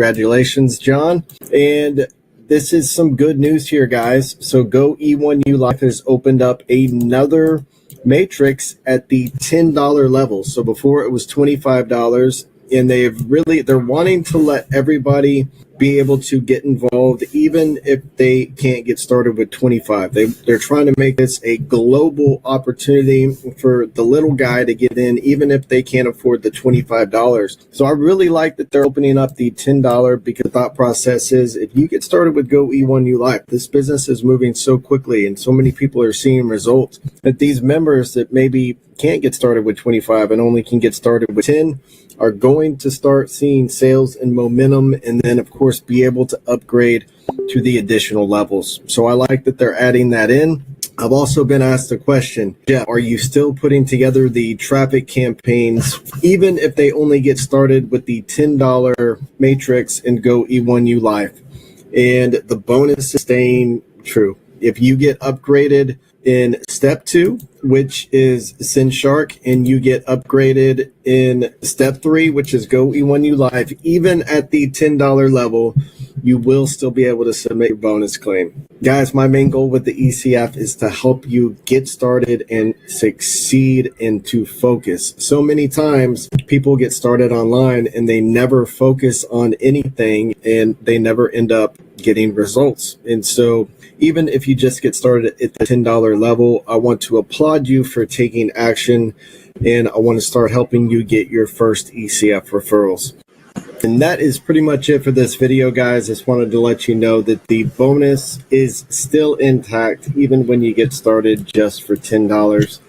Congratulations, John. And this is some good news here, guys. So Go E1U Life has opened up another matrix at the $10 level. So before it was $25, and they're wanting to let everybody be able to get involved even if they can't get started with 25. They're trying to make this a global opportunity for the little guy to get in even if they can't afford the $25. So I really like that they're opening up the $10 because the thought process is if you get started with Go E1U Life, this business is moving so quickly and so many people are seeing results that these members that maybe can't get started with 25 and only can get started with 10 are going to start seeing sales and momentum, and then of course be able to upgrade to the additional levels. So I like that they're adding that in. I've also been asked a question, Jeff, are you still putting together the traffic campaigns even if they only get started with the $10 matrix and Go E1U Life? And the bonus is staying true. If you get upgraded in step 2, which is Send Shark, and you get upgraded in step 3, which is Go E1U Live, even at the $10 level, you will still be able to submit your bonus claim. Guys, my main goal with the ECF is to help you get started and succeed and to focus. So many times people get started online and they never focus on anything and they never end up getting results. And so even if you just get started at the $10 level, I want to applaud you for taking action, and I want to start helping you get your first ECF referrals. And that is pretty much it for this video, guys. Just wanted to let you know that the bonus is still intact even when you get started just for $10.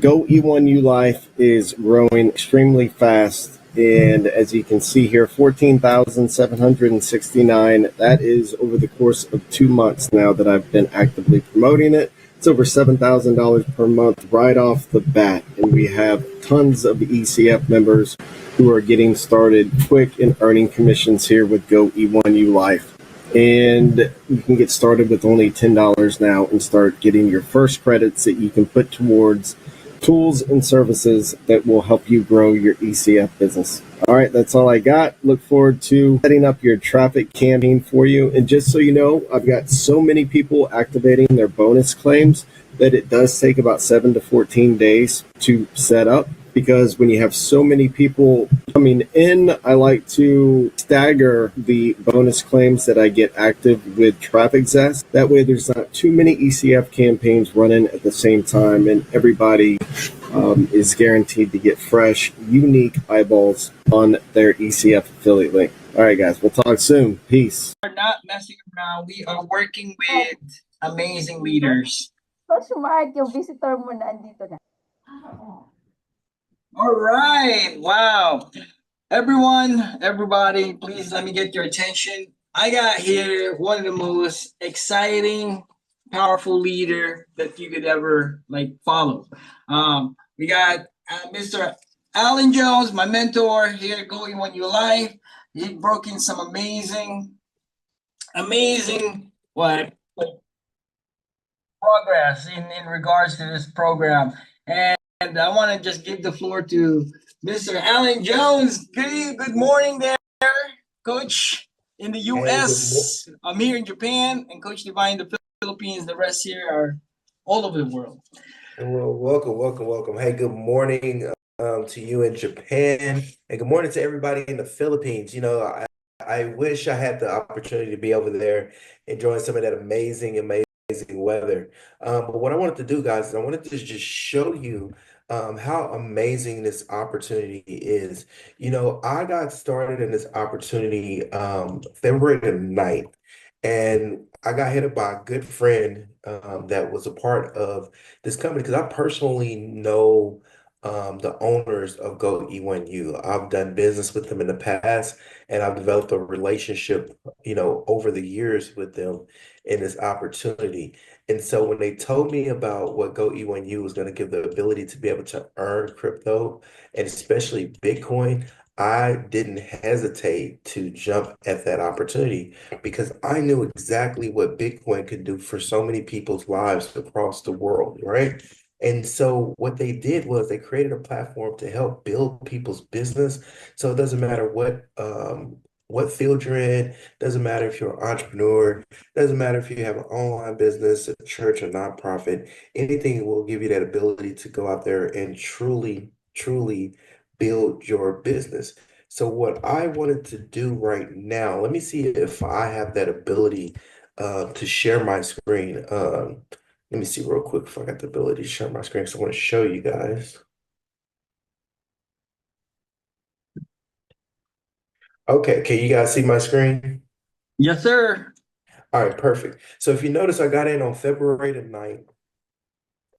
Go E1U Life is growing extremely fast. And as you can see here, 14,769. That is over the course of 2 months now that I've been actively promoting it. It's over $7,000 per month right off the bat. And we have tons of ECF members who are getting started quick and earning commissions here with Go E1U Life. And you can get started with only $10 now and start getting your first credits that you can put towards tools and services that will help you grow your ECF business. All right, that's all I got. Look forward to setting up your traffic campaign for you. And just so you know, I've got so many people activating their bonus claims that it does take about 7 to 14 days to set up. Because when you have so many people coming in, I like to stagger the bonus claims that I get active with Traffic Zest. That way there's not too many ECF campaigns running at the same time, and everybody is guaranteed to get fresh, unique eyeballs on their ECF affiliate link. All right, guys, we'll talk soon. Peace. We're not messing around. We are working with amazing leaders. Coach Mark, yung visitor mo na andito na. All right. Wow. Everybody, please let me get your attention. I got here one of the most exciting, powerful leader that you could ever follow. We got Mr. Alan Jones, my mentor here at Go E1U Life. He broke in some amazing progress in regards to this program. And I want to just give the floor to Mr. Alan Jones. Good morning there, Coach, in the U.S. I'm here in Japan, and Coach Divine in the Philippines. The rest here are all over the world. Well, welcome. Hey, good morning to you in Japan, and good morning to everybody in the Philippines. You know, I wish I had the opportunity to be over there enjoying some of that amazing weather. But what I wanted to do, guys, is I wanted to just show you how amazing this opportunity is. You know, I got started in this opportunity February the 9th, and I got hit up by a good friend that was a part of this company because I personally know the owners of Go E1U. I've done business with them in the past, and I've developed a relationship, you know, over the years with them in this opportunity. And so when they told me about what Go E1U was going to give the ability to be able to earn crypto and especially Bitcoin, I didn't hesitate to jump at that opportunity because I knew exactly what Bitcoin could do for so many people's lives across the world, right? And so what they did was they created a platform to help build people's business. So it doesn't matter what field you're in, doesn't matter if you're an entrepreneur, doesn't matter if you have an online business, a church, a nonprofit, anything will give you that ability to go out there and truly build your business. So what I wanted to do right now, let me see if I have that ability to share my screen. Let me see real quick if I got the ability to share my screen. So I want to show you guys. Okay, can you guys see my screen? Yes, sir. All right, perfect. So if you notice, I got in on February the 9th,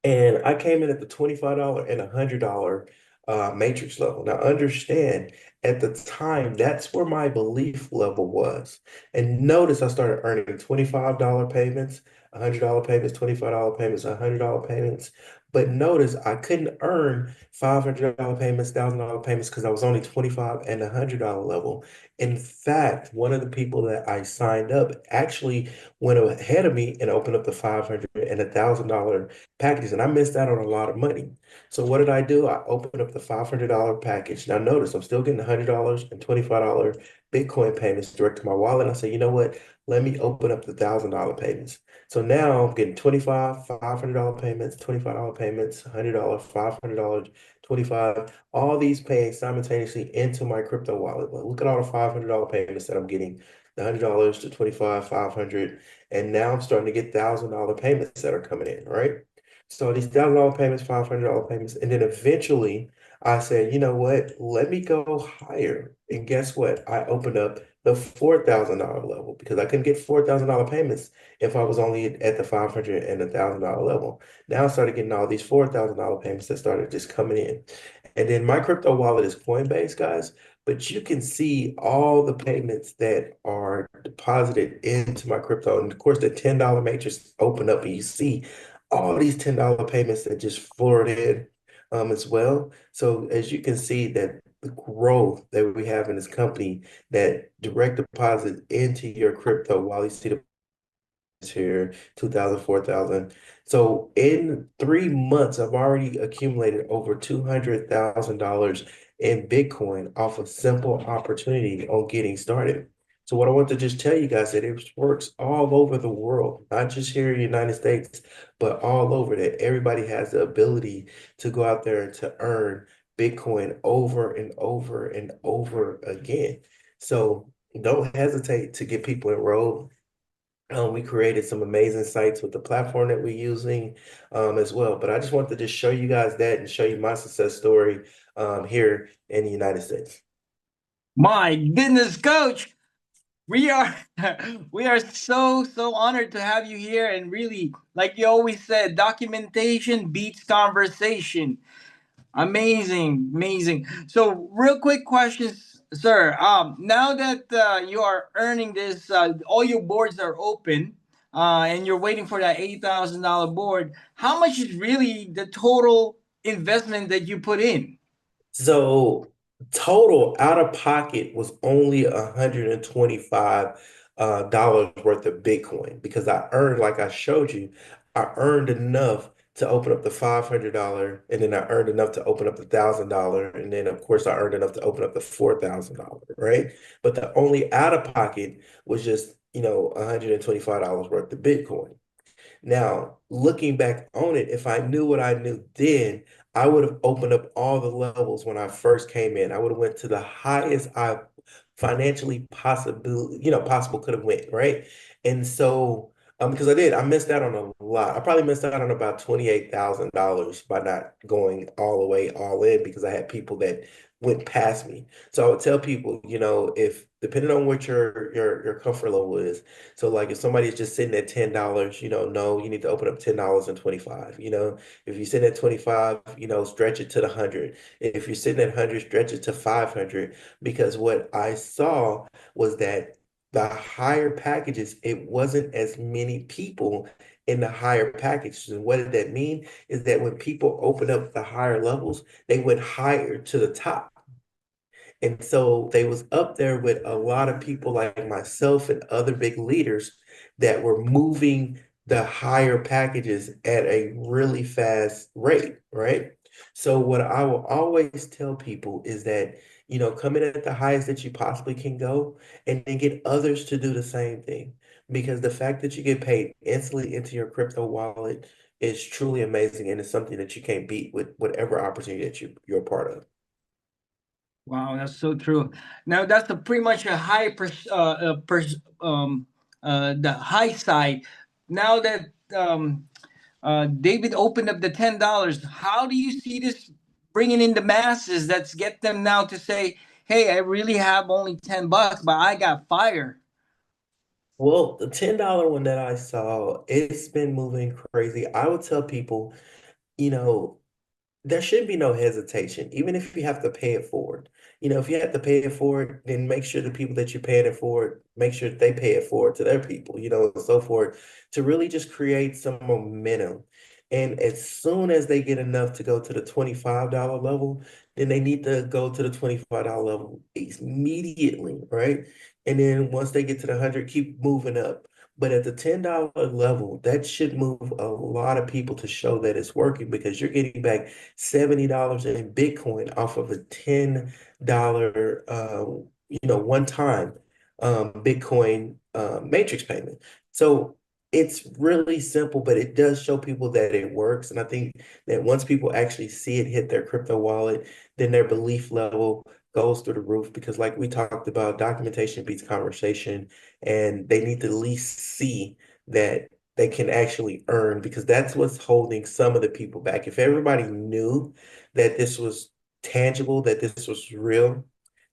and I came in at the $25 and $100 matrix level. Now, understand, at the time, that's where my belief level was. And notice I started earning $25 payments, $100 payments, $25 payments, $100 payments. But notice I couldn't earn $500 payments, $1,000 payments because I was only 25 and $100 level. In fact, one of the people that I signed up actually went ahead of me and opened up the 500 and $1,000 packages, and I missed out on a lot of money. So what did I do? I opened up the $500 package. Now notice I'm still getting $100 and $25 Bitcoin payments direct to my wallet. And I said, you know what? Let me open up the $1,000 payments. So now I'm getting 25, $500 payments, $25 payments, $100, $500, 25, all these paying simultaneously into my crypto wallet. But look at all the $500 payments that I'm getting, the $100 to 25, 500, and now I'm starting to get $1,000 payments that are coming in, right? So these $1,000 payments, $500 payments, and then eventually I said, you know what? Let me go higher. And guess what? I opened up the $4,000 level because I couldn't get $4,000 payments if I was only at the 500 and $1,000 level. Now I started getting all these $4,000 payments that started just coming in. And then my crypto wallet is Coinbase, guys, but you can see all the payments that are deposited into my crypto. And of course, the $10 matrix open up and you see all these $10 payments that just floored in as well. So as you can see that the growth that we have in this company that direct deposit into your crypto while you see the here, 2,000, 4,000. So in 3 months, I've already accumulated over $200,000 in Bitcoin off a simple opportunity on getting started. So what I want to just tell you guys that it works all over the world, not just here in the United States, but all over, that everybody has the ability to go out there and to earn Bitcoin over and over and over again. So don't hesitate to get people enrolled. We created some amazing sites with the platform that we're using as well. But I just wanted to just show you guys that and show you my success story here in the United States. My goodness, coach. We are we are so honored to have you here, and really, like you always said, documentation beats conversation. Amazing, amazing. So, real quick questions, sir. Now that you are earning this, all your boards are open, and you're waiting for that $8,000 board. How much is really the total investment that you put in? So total out of pocket was only $125 dollars worth of Bitcoin because I earned, like I showed you, I earned enough to open up the $500 and then I earned enough to open up the $1,000 and then of course I earned enough to open up the $4,000, right? But the only out of pocket was just, $125 worth of Bitcoin. Now, looking back on it, if I knew what I knew then, I would have opened up all the levels when I first came in. I would have went to the highest I financially possible could have went, right? And so, because I missed out on a lot. I probably missed out on about $28,000 by not going all the way all in because I had people that went past me. So I would tell people, if depending on what your comfort level is, so like if somebody's just sitting at $10, no, you need to open up $10 and 25. If you're sitting at 25, stretch it to the 100. If you're sitting at 100, stretch it to 500. Because what I saw was that the higher packages, it wasn't as many people in the higher packages. And what did that mean? Is that when people open up the higher levels, they went higher to the top. And so they was up there with a lot of people like myself and other big leaders that were moving the higher packages at a really fast rate, right? So what I will always tell people is that come in at the highest that you possibly can go, and then get others to do the same thing. Because the fact that you get paid instantly into your crypto wallet is truly amazing, and it's something that you can't beat with whatever opportunity that you're a part of. Wow, that's so true. Now that's pretty much a high the high side. Now that David opened up the $10, how do you see this bringing in the masses? That's get them now to say, "Hey, I really have only $10, but I got fire." Well, the $10 one that I saw, it's been moving crazy. I would tell people, you know, there should be no hesitation, even if you have to pay it forward. If you have to pay it forward, then make sure the people that you're paying it forward, make sure that they pay it forward to their people, and so forth, to really just create some momentum. And as soon as they get enough to go to the $25 level, then they need to go to the $25 level immediately, right? And then once they get to the 100, keep moving up. But at the $10 level, that should move a lot of people to show that it's working, because you're getting back $70 in Bitcoin off of a $10, one time Bitcoin matrix payment. So it's really simple, but it does show people that it works. And I think that once people actually see it hit their crypto wallet, then their belief level goes through the roof, because like we talked about, documentation beats conversation, and they need to at least see that they can actually earn, because that's what's holding some of the people back. If everybody knew that this was tangible, that this was real,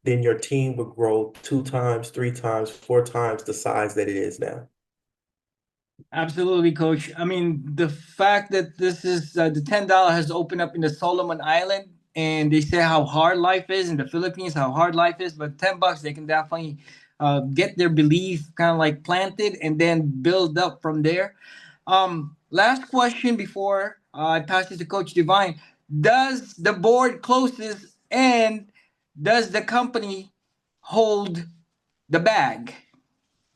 then your team would grow 2 times, 3 times, 4 times the size that it is now. Absolutely, Coach. I mean, the fact that this is the $10 has opened up in the Solomon Island, and they say how hard life is in the Philippines, how hard life is. But $10, they can definitely get their belief kind of like planted and then build up from there. Last question before I pass it to Coach Divine: does the board closes and does the company hold the bag?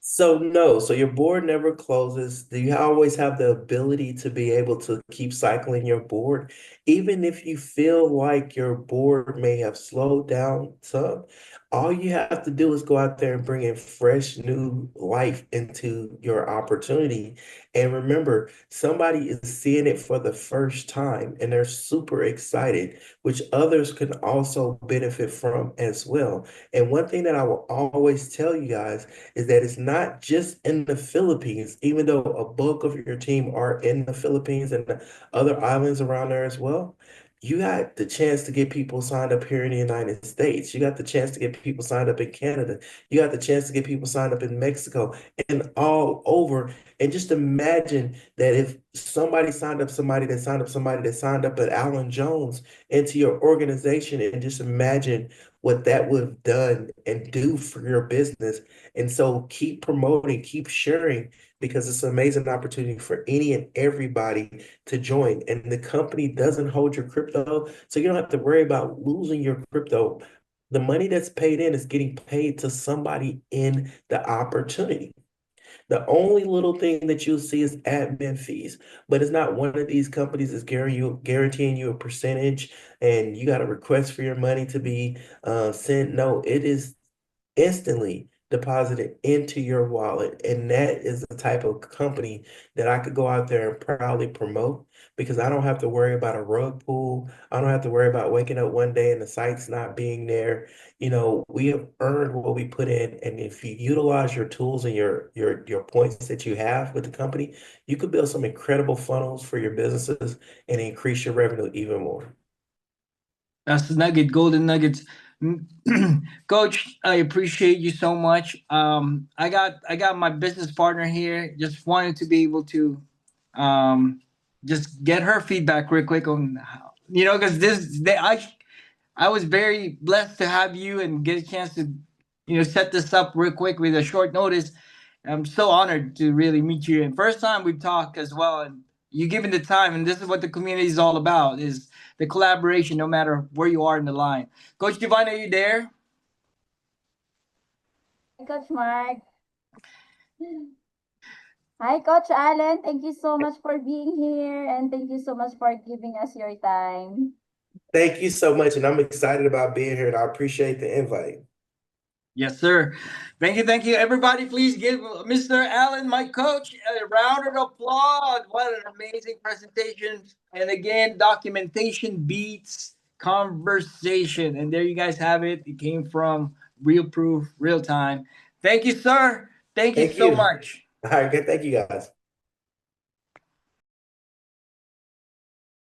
So no, so your board never closes. You always have the ability to be able to keep cycling your board, even if you feel like your board may have slowed down some. All you have to do is go out there and bring in fresh new life into your opportunity. And remember, somebody is seeing it for the first time and they're super excited, which others can also benefit from as well. And one thing that I will always tell you guys is that it's not just in the Philippines, even though a bulk of your team are in the Philippines and the other islands around there as well. You got the chance to get people signed up here in the United States. You got the chance to get people signed up in Canada. You got the chance to get people signed up in Mexico and all over. And just imagine that if somebody signed up somebody that signed up somebody that signed up at Alan Jones into your organization, and just imagine what that would have done and do for your business. And so keep promoting, keep sharing, because it's an amazing opportunity for any and everybody to join. And the company doesn't hold your crypto, so you don't have to worry about losing your crypto. The money that's paid in is getting paid to somebody in the opportunity. The only little thing that you'll see is admin fees, but it's not one of these companies that's guaranteeing you a percentage and you got to request for your money to be sent. No, it is instantly deposited into your wallet. And that is the type of company that I could go out there and proudly promote, because I don't have to worry about a rug pull. I don't have to worry about waking up one day and the site's not being there. We have earned what we put in. And if you utilize your tools and your points that you have with the company, you could build some incredible funnels for your businesses and increase your revenue even more. That's the nugget, golden nuggets. Coach, I appreciate you so much. I got my business partner here. Just wanted to be able to just get her feedback real quick on how, because I was very blessed to have you and get a chance to set this up real quick with a short notice. I'm so honored to really meet you. And first time we've talked as well, and you given the time, and this is what the community is all about: is the collaboration, no matter where you are in the line. Coach Divine, are you there? Coach Mark. Hi, Coach Allen. Thank you so much for being here and thank you so much for giving us your time. Thank you so much, and I'm excited about being here, and I appreciate the invite. Yes, sir. Thank you. Thank you. Everybody, please give Mr. Allen, my coach, a round of applause. What an amazing presentation. And again, documentation beats conversation. And there you guys have it. It came from real proof, real time. Thank you, sir. Thank you Thank so you. much. All right, good. Thank you, guys.